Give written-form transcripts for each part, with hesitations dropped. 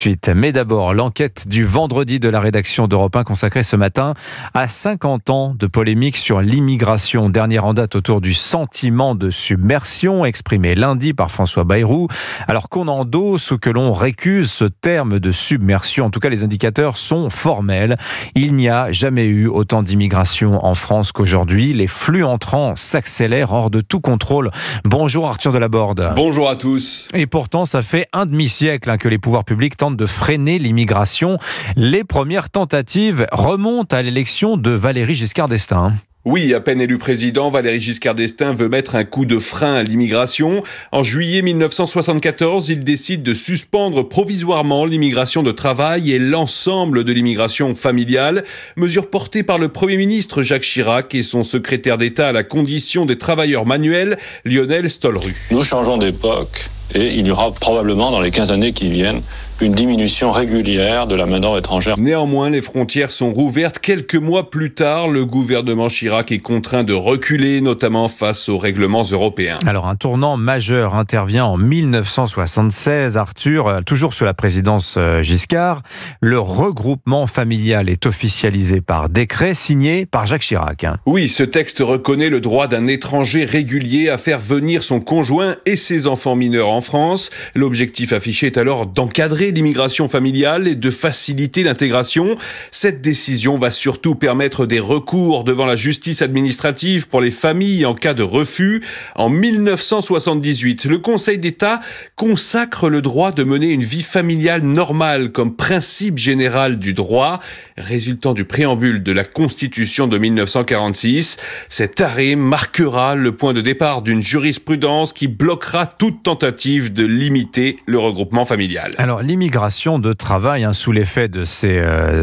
suite. Mais d'abord, l'enquête du vendredi de la rédaction d'Europe 1 consacrée ce matin à 50 ans de polémique sur l'immigration. Dernière en date autour du sentiment de submersion exprimé lundi par François Bayrou. Alors qu'on endosse ou que l'on récuse ce terme de submersion, en tout cas les indicateurs sont formels. Il n'y a jamais eu autant d'immigration en France qu'aujourd'hui. Les flux entrants s'accélèrent hors de tout contrôle. Bonjour Arthur Delaborde. Bonjour à tous. Et pourtant, ça fait un demi-siècle que les pouvoirs publics tentent de freiner l'immigration. Les premières tentatives remontent à l'élection de Valéry Giscard d'Estaing. Oui, à peine élu président, Valéry Giscard d'Estaing veut mettre un coup de frein à l'immigration. En juillet 1974, il décide de suspendre provisoirement l'immigration de travail et l'ensemble de l'immigration familiale. Mesure portée par le Premier ministre Jacques Chirac et son secrétaire d'État à la condition des travailleurs manuels, Lionel Stollerup. Nous changeons d'époque et il y aura probablement dans les 15 années qui viennent une diminution régulière de la main-d'œuvre étrangère. Néanmoins, les frontières sont rouvertes. Quelques mois plus tard, le gouvernement Chirac est contraint de reculer, notamment face aux règlements européens. Alors, un tournant majeur intervient en 1976, Arthur, toujours sous la présidence Giscard. Le regroupement familial est officialisé par décret signé par Jacques Chirac. Oui, ce texte reconnaît le droit d'un étranger régulier à faire venir son conjoint et ses enfants mineurs en France. L'objectif affiché est alors d'encadrer l'immigration familiale et de faciliter l'intégration. Cette décision va surtout permettre des recours devant la justice administrative pour les familles en cas de refus. En 1978, le Conseil d'État consacre le droit de mener une vie familiale normale comme principe général du droit, résultant du préambule de la Constitution de 1946. Cet arrêt marquera le point de départ d'une jurisprudence qui bloquera toute tentative de limiter le regroupement familial. Alors, l'immigration de travail, sous l'effet de ces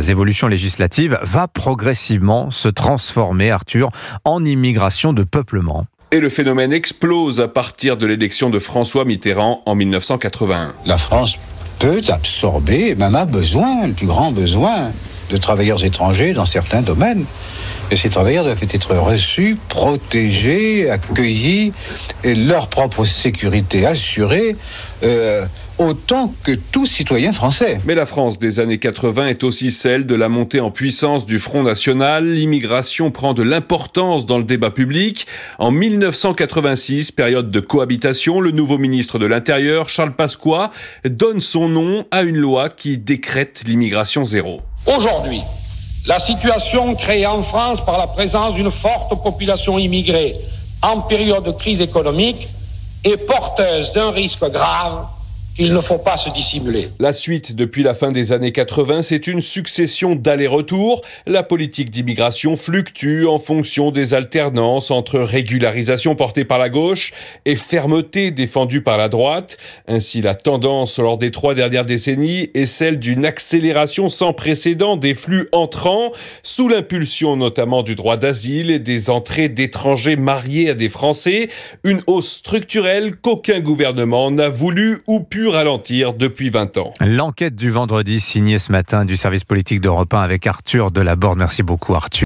évolutions législatives, va progressivement se transformer, Arthur, en immigration de peuplement. Et le phénomène explose à partir de l'élection de François Mitterrand en 1981. La France peut absorber, même a besoin, le plus grand besoin, de travailleurs étrangers dans certains domaines. Et ces travailleurs doivent être reçus, protégés, accueillis, et leur propre sécurité assurée, autant que tout citoyen français. Mais la France des années 80 est aussi celle de la montée en puissance du Front National. L'immigration prend de l'importance dans le débat public. En 1986, période de cohabitation, le nouveau ministre de l'Intérieur, Charles Pasqua, donne son nom à une loi qui décrète l'immigration zéro. Aujourd'hui, la situation créée en France par la présence d'une forte population immigrée en période de crise économique est porteuse d'un risque grave qu'il ne faut pas se dissimuler. La suite, depuis la fin des années 80, c'est une succession d'allers-retours. La politique d'immigration fluctue en fonction des alternances entre régularisation portée par la gauche et fermeté défendue par la droite. Ainsi, la tendance lors des 3 dernières décennies est celle d'une accélération sans précédent des flux entrants, sous l'impulsion notamment du droit d'asile et des entrées d'étrangers mariés à des Français. Une hausse structurelle qu'aucun gouvernement n'a voulu ou pu ralentir depuis 20 ans. L'enquête du vendredi signée ce matin du service politique d'Europe 1 avec Arthur Delaborde. Merci beaucoup Arthur.